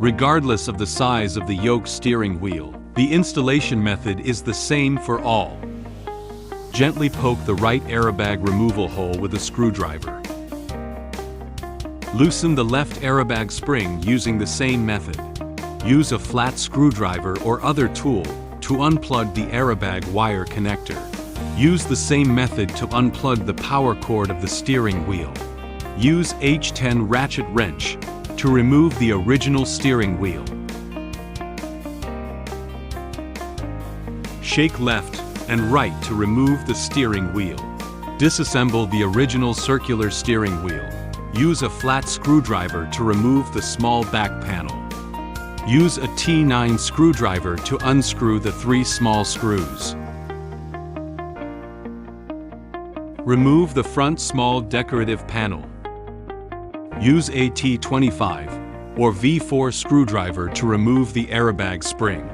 Regardless of the size of the yoke steering wheel, the installation method is the same for all. Gently poke the right airbag removal hole with a screwdriver. Loosen the left airbag spring using the same method. Use a flat screwdriver or other tool to unplug the airbag wire connector. Use the same method to unplug the power cord of the steering wheel. Use H10 ratchet wrench to remove the original steering wheel. Shake left and right to remove the steering wheel. Disassemble the original circular steering wheel. Use a flat screwdriver to remove the small back panel. Use a T9 screwdriver to unscrew the 3 small screws. Remove the front small decorative panel. Use a T25 or V4 screwdriver to remove the airbag spring.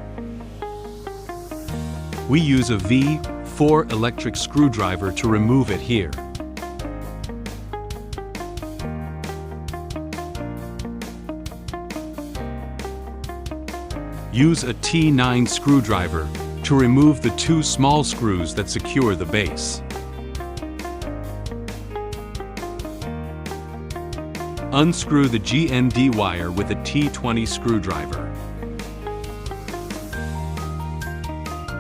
We use a V4 electric screwdriver to remove it here. Use a T9 screwdriver to remove the 2 small screws that secure the base. Unscrew the GND wire with a T20 screwdriver.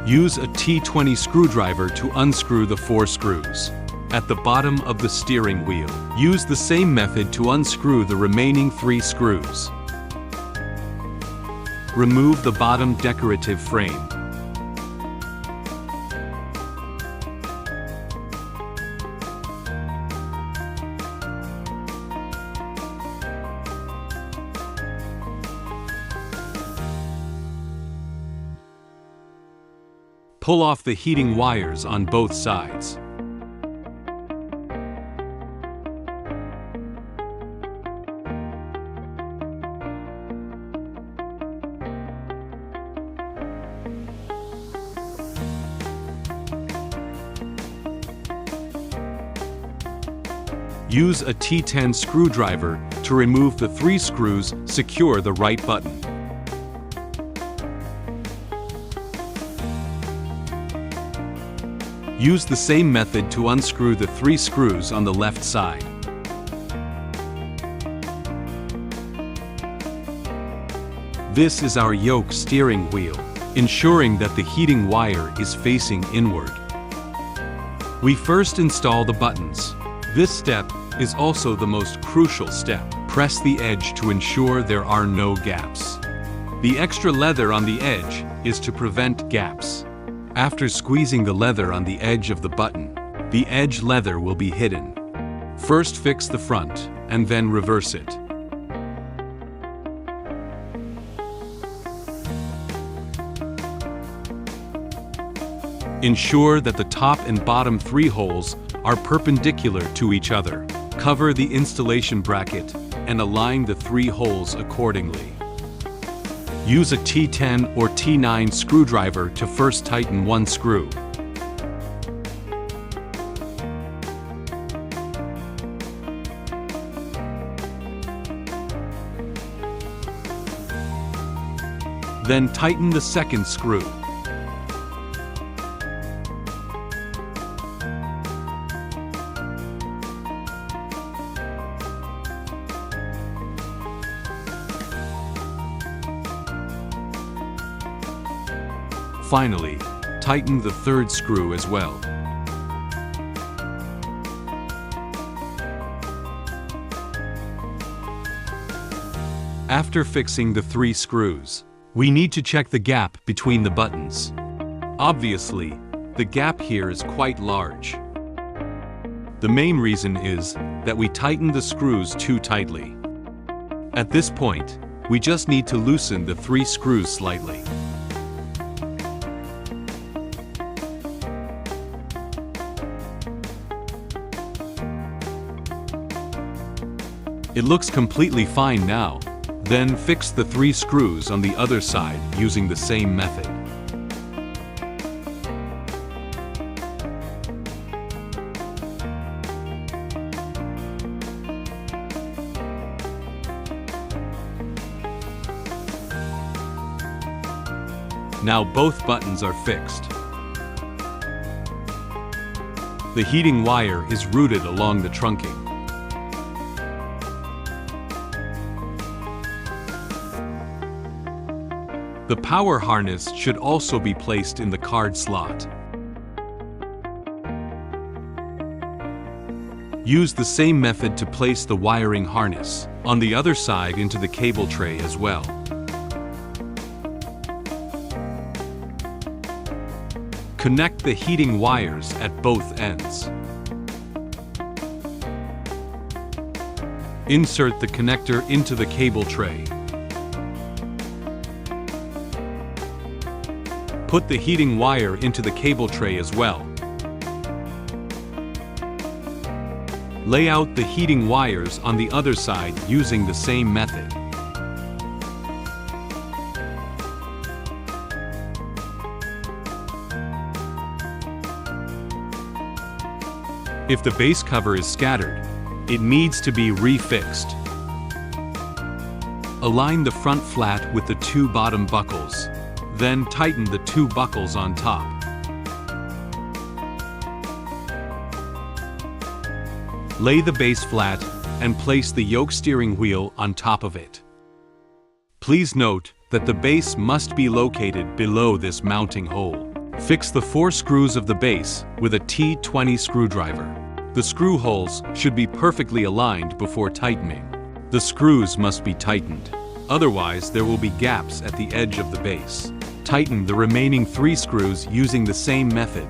Use a T20 screwdriver to unscrew the 4 screws at the bottom of the steering wheel. Use the same method to unscrew the remaining 3 screws. Remove the bottom decorative frame. Pull off the heating wires on both sides. Use a T10 screwdriver to remove the 3 screws. Secure the right button. Use the same method to unscrew the 3 screws on the left side. This is our yoke steering wheel, ensuring that the heating wire is facing inward. We first install the buttons. This step is also the most crucial step. Press the edge to ensure there are no gaps. The extra leather on the edge is to prevent gaps. After squeezing the leather on the edge of the button, the edge leather will be hidden. First fix the front, and then reverse it. Ensure that the top and bottom 3 holes are perpendicular to each other. Cover the installation bracket and align the 3 holes accordingly. Use a T10 or T9 screwdriver to first tighten 1 screw. Then tighten the second screw. Finally, tighten the 3rd screw as well. After fixing the 3 screws, we need to check the gap between the buttons. Obviously, the gap here is quite large. The main reason is that we tightened the screws too tightly. At this point, we just need to loosen the 3 screws slightly. It looks completely fine now. Then fix the 3 screws on the other side using the same method. Now both buttons are fixed. The heating wire is routed along the trunking. The power harness should also be placed in the card slot. Use the same method to place the wiring harness on the other side into the cable tray as well. Connect the heating wires at both ends. Insert the connector into the cable tray. Put the heating wire into the cable tray as well. Lay out the heating wires on the other side using the same method. If the base cover is scattered, it needs to be refixed. Align the front flat with the two bottom buckles. Then tighten the two buckles on top. Lay the base flat and place the yoke steering wheel on top of it. Please note that the base must be located below this mounting hole. Fix the 4 screws of the base with a T20 screwdriver. The screw holes should be perfectly aligned before tightening. The screws must be tightened. Otherwise, there will be gaps at the edge of the base. Tighten the remaining 3 screws using the same method.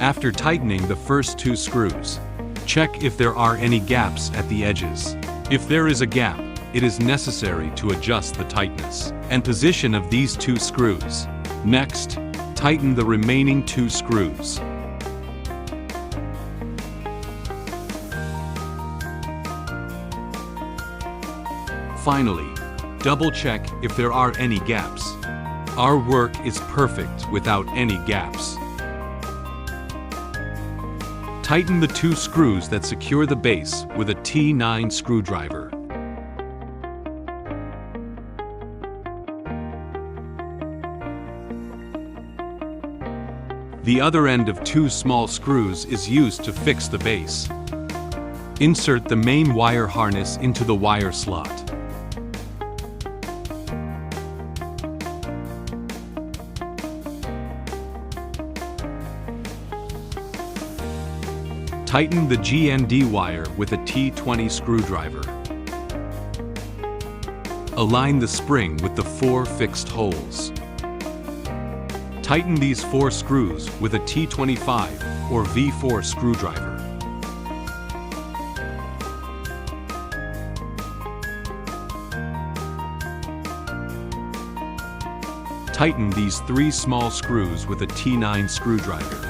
After tightening the first 2 screws, check if there are any gaps at the edges. If there is a gap, it is necessary to adjust the tightness and position of these 2 screws. Next, tighten the remaining 2 screws. Finally, double-check if there are any gaps. Our work is perfect without any gaps. Tighten the 2 screws that secure the base with a T9 screwdriver. The other end of 2 small screws is used to fix the base. Insert the main wire harness into the wire slot. Tighten the GND wire with a T20 screwdriver. Align the spring with the 4 fixed holes. Tighten these 4 screws with a T25 or V4 screwdriver. Tighten these 3 small screws with a T9 screwdriver.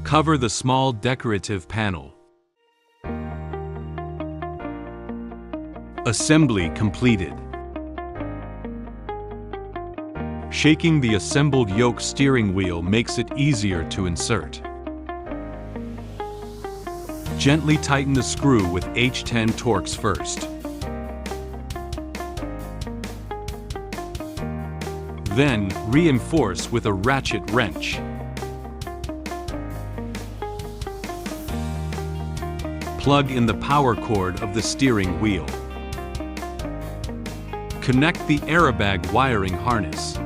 Cover the small decorative panel. Assembly completed. Shaking the assembled yoke steering wheel makes it easier to insert. Gently tighten the screw with H10 Torx first. Then reinforce with a ratchet wrench. Plug in the power cord of the steering wheel. Connect the airbag wiring harness.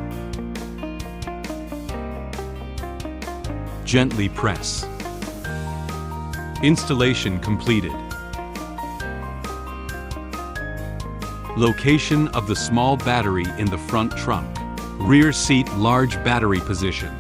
Gently press. Installation completed. Location of the small battery in the front trunk. Rear seat large battery position.